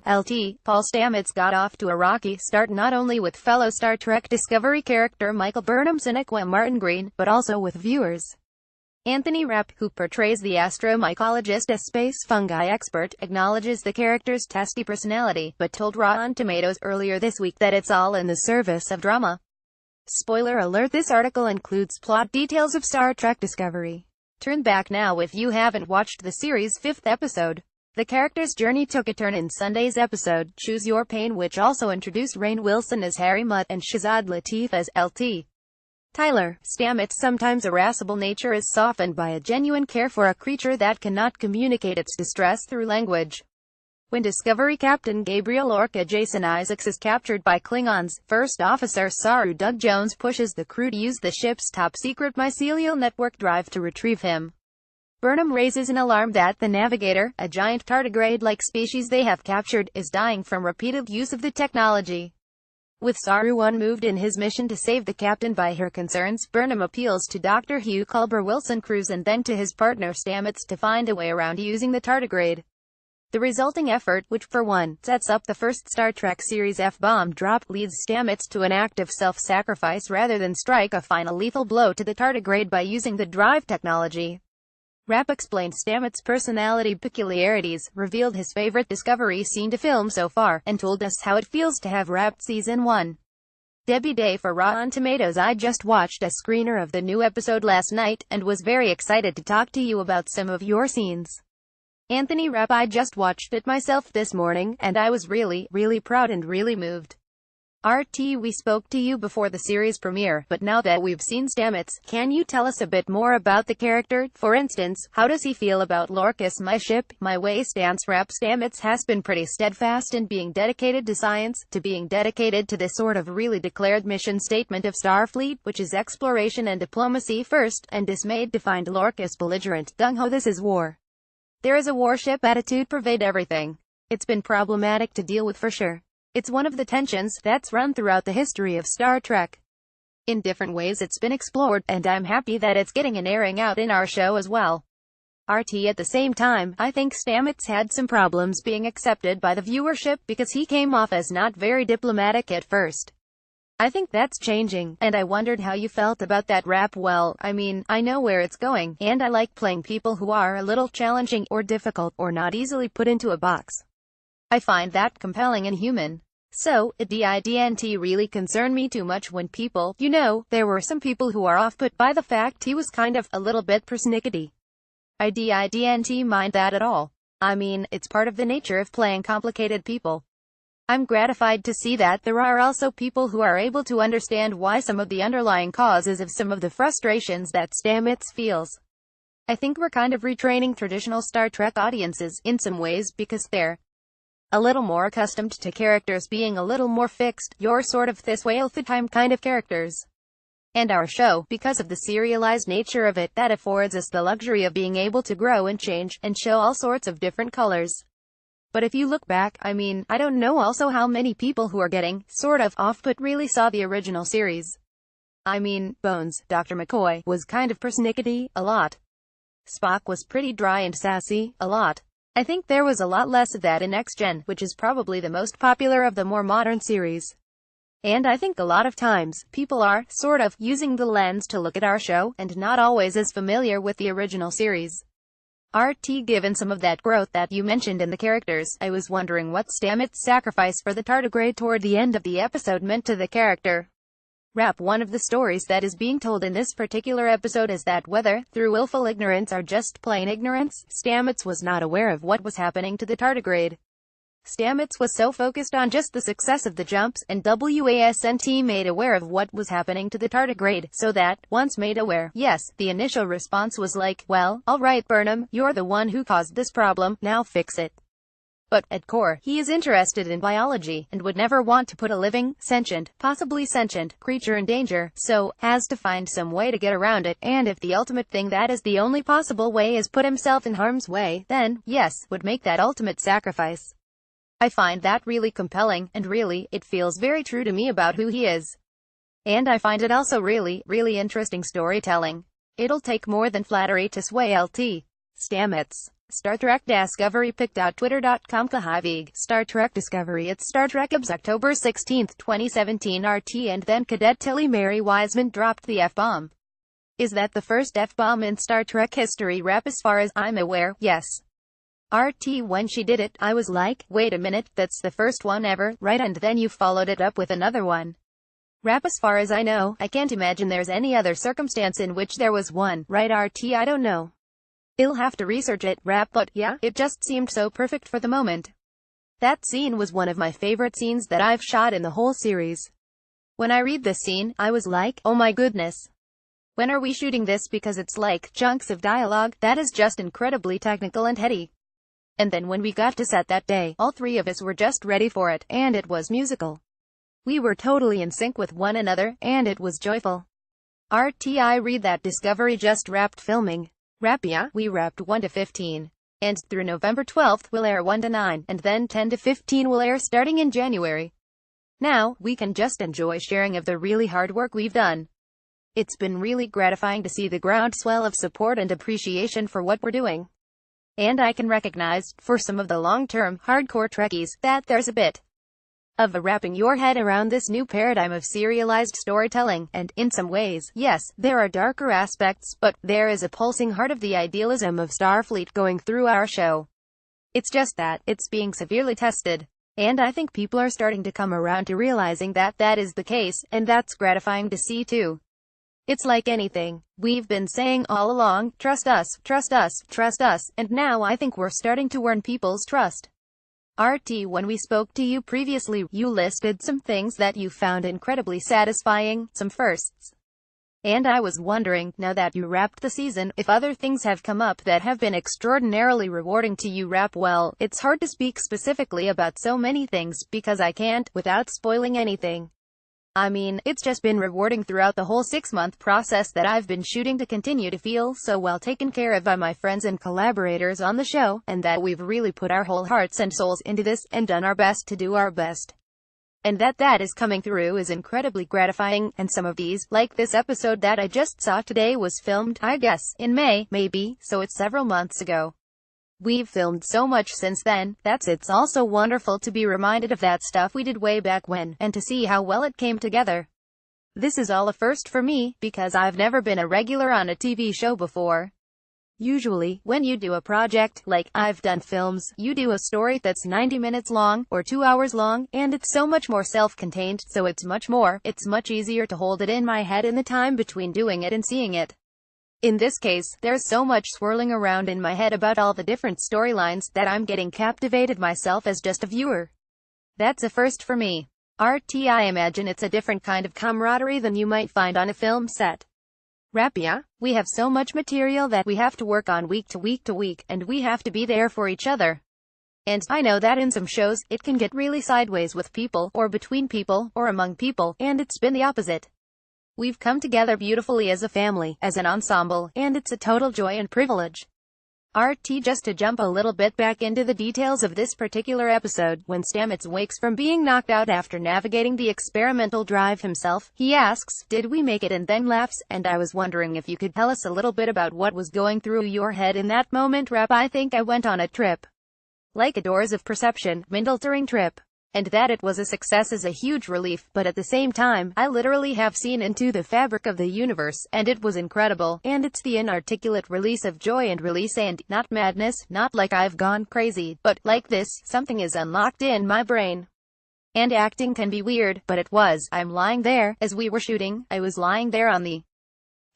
LT, Paul Stamets got off to a rocky start not only with fellow Star Trek Discovery character Michael Burnham's Iniqua Martin Green, but also with viewers. Anthony Rapp, who portrays the astromycologist as space fungi expert, acknowledges the character's testy personality, but told Rotten Tomatoes earlier this week that it's all in the service of drama. Spoiler alert: this article includes plot details of Star Trek Discovery. Turn back now if you haven't watched the series' 5th episode. The character's journey took a turn in Sunday's episode, Choose Your Pain, which also introduced Rainn Wilson as Harry Mutt and Shazad Latif as LT. Tyler. Stamets' sometimes irascible nature is softened by a genuine care for a creature that cannot communicate its distress through language. When Discovery Captain Gabriel Orca Jason Isaacs is captured by Klingons, First Officer Saru Doug Jones pushes the crew to use the ship's top-secret mycelial network drive to retrieve him. Burnham raises an alarm that the Navigator, a giant tardigrade-like species they have captured, is dying from repeated use of the technology. With Saru unmoved in his mission to save the captain by her concerns, Burnham appeals to Dr. Hugh Culber Wilson-Cruz and then to his partner Stamets to find a way around using the tardigrade. The resulting effort, which for one, sets up the first Star Trek series F-bomb drop, leads Stamets to an act of self-sacrifice rather than strike a final lethal blow to the tardigrade by using the drive technology. Rapp explained Stamets' personality peculiarities, revealed his favorite Discovery scene to film so far, and told us how it feels to have wrapped Season 1. Debbie Day for Rotten Tomatoes. I just watched a screener of the new episode last night, and was very excited to talk to you about some of your scenes. Anthony Rapp. I just watched it myself this morning, and I was really proud and really moved. RT, we spoke to you before the series premiere, but now that we've seen Stamets, can you tell us a bit more about the character? For instance, how does he feel about Lorcas, my ship, my way? Stance. Rapp. Stamets has been pretty steadfast in being dedicated to science, to being dedicated to this sort of really declared mission statement of Starfleet, which is exploration and diplomacy first, and dismayed to find Lorcas belligerent, gung-ho. This is war. There is a warship attitude pervade everything. It's been problematic to deal with for sure. It's one of the tensions that's run throughout the history of Star Trek. In different ways it's been explored, and I'm happy that it's getting an airing out in our show as well. RT. At the same time, I think Stamets had some problems being accepted by the viewership, because he came off as not very diplomatic at first. I think that's changing, and I wondered how you felt about that. Rapp. Well, I mean, I know where it's going, and I like playing people who are a little challenging, or difficult, or not easily put into a box. I find that compelling and human. So, it didn't really concern me too much when people, there were some people who are off-put by the fact he was kind of a little bit persnickety. I didn't mind that at all. I mean, it's part of the nature of playing complicated people. I'm gratified to see that there are also people who are able to understand why some of the underlying causes of some of the frustrations that Stamets feels. I think we're kind of retraining traditional Star Trek audiences, in some ways, because they're a little more accustomed to characters being a little more fixed, you're sort of this way all the time kind of characters. And our show, because of the serialized nature of it, that affords us the luxury of being able to grow and change, and show all sorts of different colors. But if you look back, I mean, I don't know also how many people who are getting, sort of, off-put really saw the original series. I mean, Bones, Dr. McCoy, was kind of persnickety, a lot. Spock was pretty dry and sassy, a lot. I think there was a lot less of that in Next Gen, which is probably the most popular of the more modern series. And I think a lot of times, people are, sort of, using the lens to look at our show, and not always as familiar with the original series. RT. Given some of that growth that you mentioned in the characters, I was wondering what Stamets' sacrifice for the tardigrade toward the end of the episode meant to the character. Rapp. One of the stories that is being told in this particular episode is that whether through willful ignorance or just plain ignorance, Stamets was not aware of what was happening to the tardigrade. Stamets was so focused on just the success of the jumps, and wasn't made aware of what was happening to the tardigrade, so that, once made aware, yes, the initial response was like, well, alright Burnham, you're the one who caused this problem, now fix it. But, at core, he is interested in biology, and would never want to put a living, sentient, possibly sentient, creature in danger, so, has to find some way to get around it, and if the ultimate thing that is the only possible way is put himself in harm's way, then, yes, would make that ultimate sacrifice. I find that really compelling, and really, it feels very true to me about who he is. And I find it also really interesting storytelling. It'll take more than flattery to sway LT. Stamets. Star Trek Discovery picked out Twitter.com Kahivig. Star Trek Discovery. It's Star Trek Obs October 16, 2017 RT. And then Cadet Tilly Mary Wiseman dropped the F-bomb. Is that the first F-bomb in Star Trek history? Rapp. As far as I'm aware, yes. RT. When she did it, I was like, wait a minute, that's the first one ever, right? And then you followed it up with another one. Rapp. As far as I know, I can't imagine there's any other circumstance in which there was one, right? RT. I don't know. I'll have to research it, Rapp, but yeah, it just seemed so perfect for the moment. That scene was one of my favorite scenes that I've shot in the whole series. When I read this scene, I was like, oh my goodness. When are we shooting this? Because it's like chunks of dialogue that is just incredibly technical and heady. And then when we got to set that day, all three of us were just ready for it, and it was musical. We were totally in sync with one another, and it was joyful. I read that Discovery just wrapped filming. Rapp. Yeah, we wrapped 1 to 15. And through November 12th we'll air 1 to 9, and then 10 to 15 will air starting in January. Now, we can just enjoy sharing of the really hard work we've done. It's been really gratifying to see the groundswell of support and appreciation for what we're doing. And I can recognize, for some of the long-term, hardcore Trekkies, that there's a bit of wrapping your head around this new paradigm of serialized storytelling, and, in some ways, yes, there are darker aspects, but there is a pulsing heart of the idealism of Starfleet going through our show. It's just that, it's being severely tested. And I think people are starting to come around to realizing that that is the case, and that's gratifying to see too. It's like anything. We've been saying all along, trust us, trust us, trust us, and now I think we're starting to earn people's trust. RT. When we spoke to you previously, you listed some things that you found incredibly satisfying, some firsts. And I was wondering, now that you wrapped the season, if other things have come up that have been extraordinarily rewarding to you. Rapp. Well, it's hard to speak specifically about so many things, because I can't, without spoiling anything. I mean, it's just been rewarding throughout the whole 6-month process that I've been shooting to continue to feel so well taken care of by my friends and collaborators on the show, and that we've really put our whole hearts and souls into this, and done our best to do our best. And that is coming through is incredibly gratifying, and some of these, like this episode that I just saw today, was filmed, I guess, in May, maybe, so it's several months ago. We've filmed so much since then, it's also wonderful to be reminded of that stuff we did way back when, and to see how well it came together. This is all a first for me, because I've never been a regular on a TV show before. Usually, when you do a project, like I've done films, you do a story that's 90 minutes long, or 2 hours long, and it's so much more self-contained, so it's much easier to hold it in my head in the time between doing it and seeing it. In this case, there's so much swirling around in my head about all the different storylines that I'm getting captivated myself as just a viewer. That's a first for me. RT. I imagine it's a different kind of camaraderie than you might find on a film set. Rapp. Yeah, we have so much material that we have to work on week to week to week, and we have to be there for each other. And I know that in some shows, it can get really sideways with people, or between people, or among people, and it's been the opposite. We've come together beautifully as a family, as an ensemble, and it's a total joy and privilege. RT. Just to jump a little bit back into the details of this particular episode, when Stamets wakes from being knocked out after navigating the experimental drive himself, he asks, did we make it, and then laughs, and I was wondering if you could tell us a little bit about what was going through your head in that moment. Rapp. I think I went on a trip. Like a Doors of Perception, mind-altering trip. And that it was a success is a huge relief, but at the same time, I literally have seen into the fabric of the universe, and it was incredible, and it's the inarticulate release of joy and release, and, not madness, not like I've gone crazy, but, like this, something is unlocked in my brain. And acting can be weird, but it was. I'm lying there, as we were shooting, I was lying there on the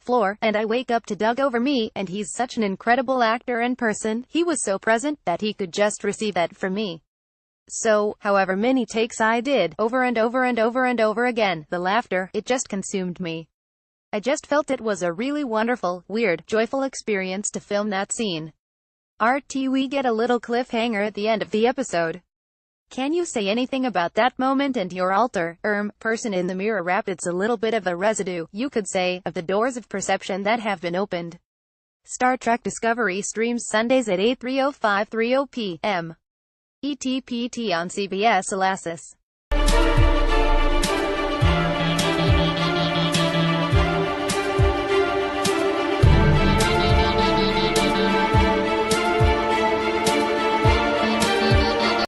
floor, and I wake up to Doug over me, and he's such an incredible actor and person, he was so present, that he could just receive that from me. So, however many takes I did, over and over and over and over again, the laughter, it just consumed me. I just felt it was a really wonderful, weird, joyful experience to film that scene. RT. We get a little cliffhanger at the end of the episode. Can you say anything about that moment and your person in the mirror? Rapp. It's a little bit of a residue, you could say, of the doors of perception that have been opened. Star Trek Discovery streams Sundays at 8:30 p.m. ETPT on CBS All Access.